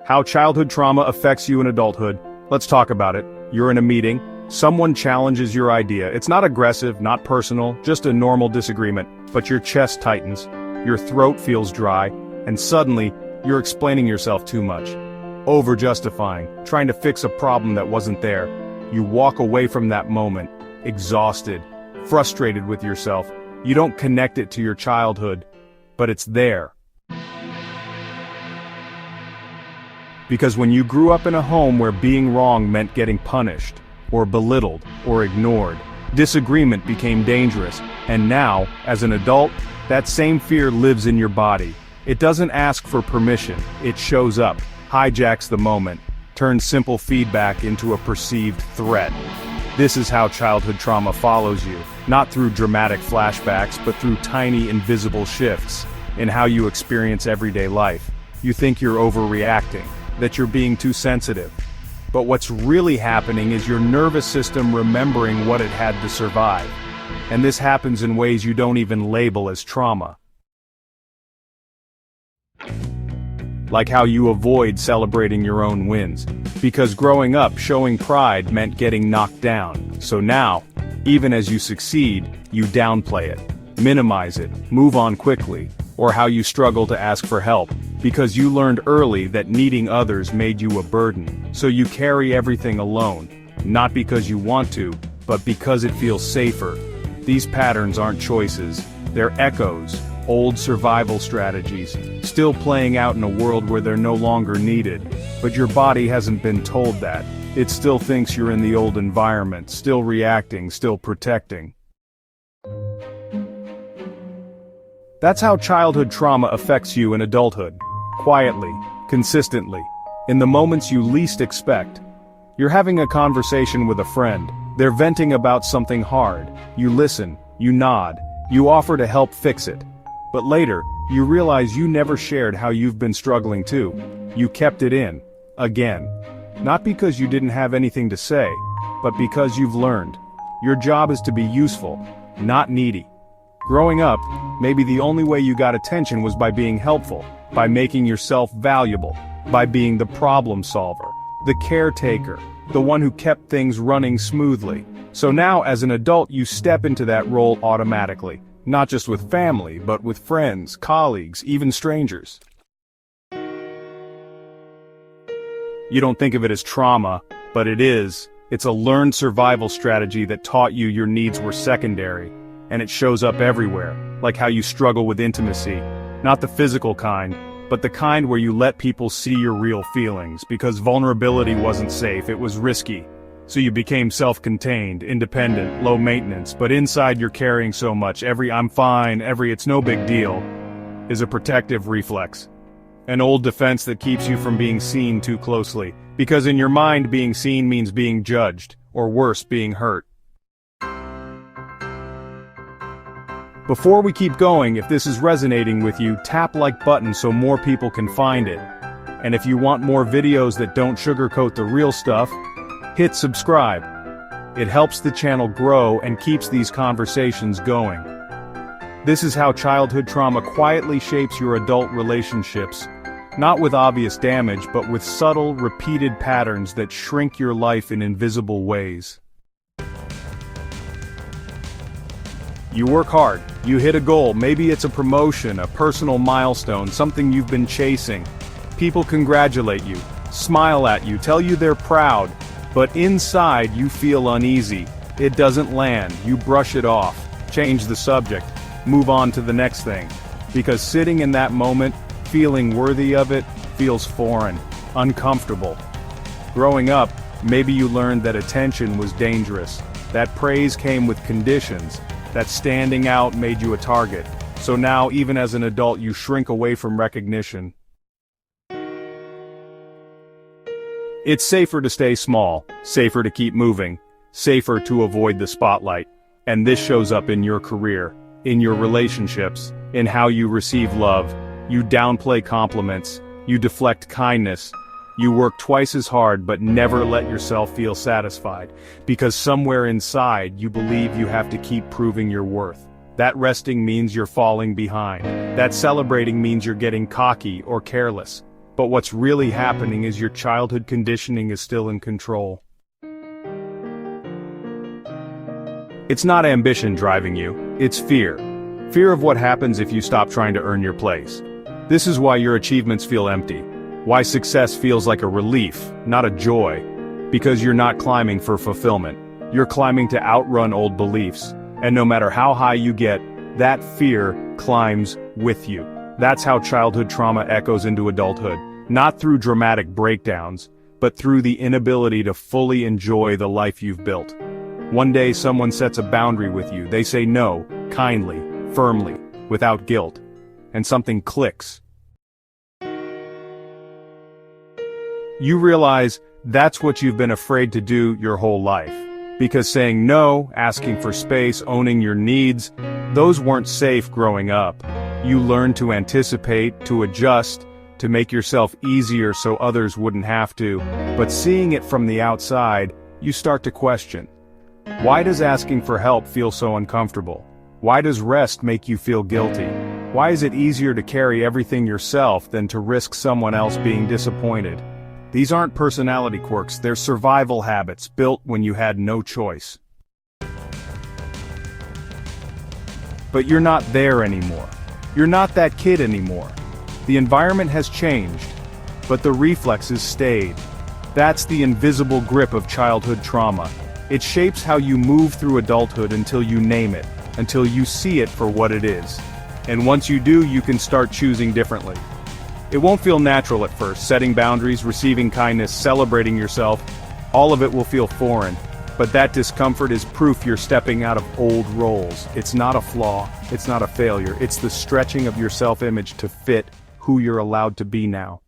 How childhood trauma affects you in adulthood. Let's talk about it. You're in a meeting, someone challenges your idea. It's not aggressive, not personal, just a normal disagreement, but your chest tightens, your throat feels dry, and suddenly, you're explaining yourself too much. Over-justifying, trying to fix a problem that wasn't there. You walk away from that moment, exhausted, frustrated with yourself. You don't connect it to your childhood, but it's there. Because when you grew up in a home where being wrong meant getting punished, or belittled, or ignored, disagreement became dangerous, and now, as an adult, that same fear lives in your body. It doesn't ask for permission, it shows up, hijacks the moment, turns simple feedback into a perceived threat. This is how childhood trauma follows you, not through dramatic flashbacks, but through tiny invisible shifts in how you experience everyday life. You think you're overreacting, that you're being too sensitive. But what's really happening is your nervous system remembering what it had to survive. And this happens in ways you don't even label as trauma. Like how you avoid celebrating your own wins. Because growing up, showing pride meant getting knocked down. So now, even as you succeed, you downplay it, minimize it, move on quickly. Or how you struggle to ask for help, because you learned early that needing others made you a burden. So you carry everything alone, not because you want to, but because it feels safer. These patterns aren't choices, they're echoes, old survival strategies, still playing out in a world where they're no longer needed. But your body hasn't been told that. It still thinks you're in the old environment, still reacting, still protecting. That's how childhood trauma affects you in adulthood. Quietly, consistently, in the moments you least expect. You're having a conversation with a friend, they're venting about something hard. You listen, you nod, you offer to help fix it. But later, you realize you never shared how you've been struggling too. You kept it in, again. Not because you didn't have anything to say, but because you've learned. Your job is to be useful, not needy. Growing up, maybe the only way you got attention was by being helpful, by making yourself valuable, by being the problem solver, the caretaker, the one who kept things running smoothly. So now as an adult you step into that role automatically, not just with family, but with friends, colleagues, even strangers. You don't think of it as trauma, but it is. It's a learned survival strategy that taught you your needs were secondary. And it shows up everywhere, like how you struggle with intimacy. Not the physical kind, but the kind where you let people see your real feelings, because vulnerability wasn't safe, it was risky. So you became self-contained, independent, low maintenance, but inside you're carrying so much, every "I'm fine," every "it's no big deal," is a protective reflex. An old defense that keeps you from being seen too closely, because in your mind being seen means being judged, or worse, being hurt. Before we keep going, if this is resonating with you, tap like button so more people can find it. And if you want more videos that don't sugarcoat the real stuff, hit subscribe. It helps the channel grow and keeps these conversations going. This is how childhood trauma quietly shapes your adult relationships, not with obvious damage, but with subtle, repeated patterns that shrink your life in invisible ways. You work hard, you hit a goal, maybe it's a promotion, a personal milestone, something you've been chasing. People congratulate you, smile at you, tell you they're proud, but inside you feel uneasy. It doesn't land, you brush it off, change the subject, move on to the next thing. Because sitting in that moment, feeling worthy of it, feels foreign, uncomfortable. Growing up, maybe you learned that attention was dangerous, that praise came with conditions, that standing out made you a target. So now, even as an adult, you shrink away from recognition. It's safer to stay small, safer to keep moving, safer to avoid the spotlight. And this shows up in your career, in your relationships, in how you receive love. You downplay compliments, you deflect kindness. You work twice as hard but never let yourself feel satisfied, because somewhere inside you believe you have to keep proving your worth. That resting means you're falling behind. That celebrating means you're getting cocky or careless. But what's really happening is your childhood conditioning is still in control. It's not ambition driving you, it's fear. Fear of what happens if you stop trying to earn your place. This is why your achievements feel empty. Why success feels like a relief, not a joy. Because you're not climbing for fulfillment. You're climbing to outrun old beliefs. And no matter how high you get, that fear climbs with you. That's how childhood trauma echoes into adulthood. Not through dramatic breakdowns, but through the inability to fully enjoy the life you've built. One day someone sets a boundary with you. They say no, kindly, firmly, without guilt. And something clicks. You realize that's what you've been afraid to do your whole life. Because saying no, asking for space, owning your needs, those weren't safe growing up. You learned to anticipate, to adjust, to make yourself easier so others wouldn't have to. But seeing it from the outside, you start to question. Why does asking for help feel so uncomfortable? Why does rest make you feel guilty? Why is it easier to carry everything yourself than to risk someone else being disappointed? These aren't personality quirks, they're survival habits built when you had no choice. But you're not there anymore. You're not that kid anymore. The environment has changed, but the reflexes stayed. That's the invisible grip of childhood trauma. It shapes how you move through adulthood until you name it, until you see it for what it is. And once you do, you can start choosing differently. It won't feel natural at first, setting boundaries, receiving kindness, celebrating yourself. All of it will feel foreign. But that discomfort is proof you're stepping out of old roles. It's not a flaw, it's not a failure, it's the stretching of your self-image to fit who you're allowed to be now.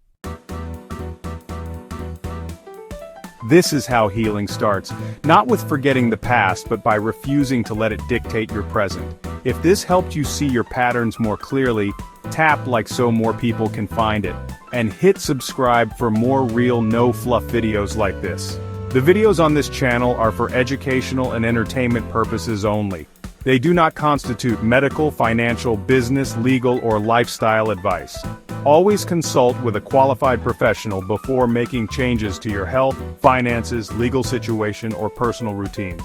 This is how healing starts, not with forgetting the past, but by refusing to let it dictate your present. If this helped you see your patterns more clearly, tap like so more people can find it, and hit subscribe for more real no-fluff videos like this. The videos on this channel are for educational and entertainment purposes only. They do not constitute medical, financial, business, legal, or lifestyle advice. Always consult with a qualified professional before making changes to your health, finances, legal situation, or personal routines.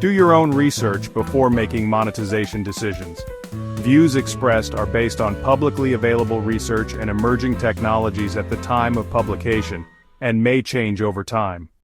Do your own research before making monetization decisions. Views expressed are based on publicly available research and emerging technologies at the time of publication, and may change over time.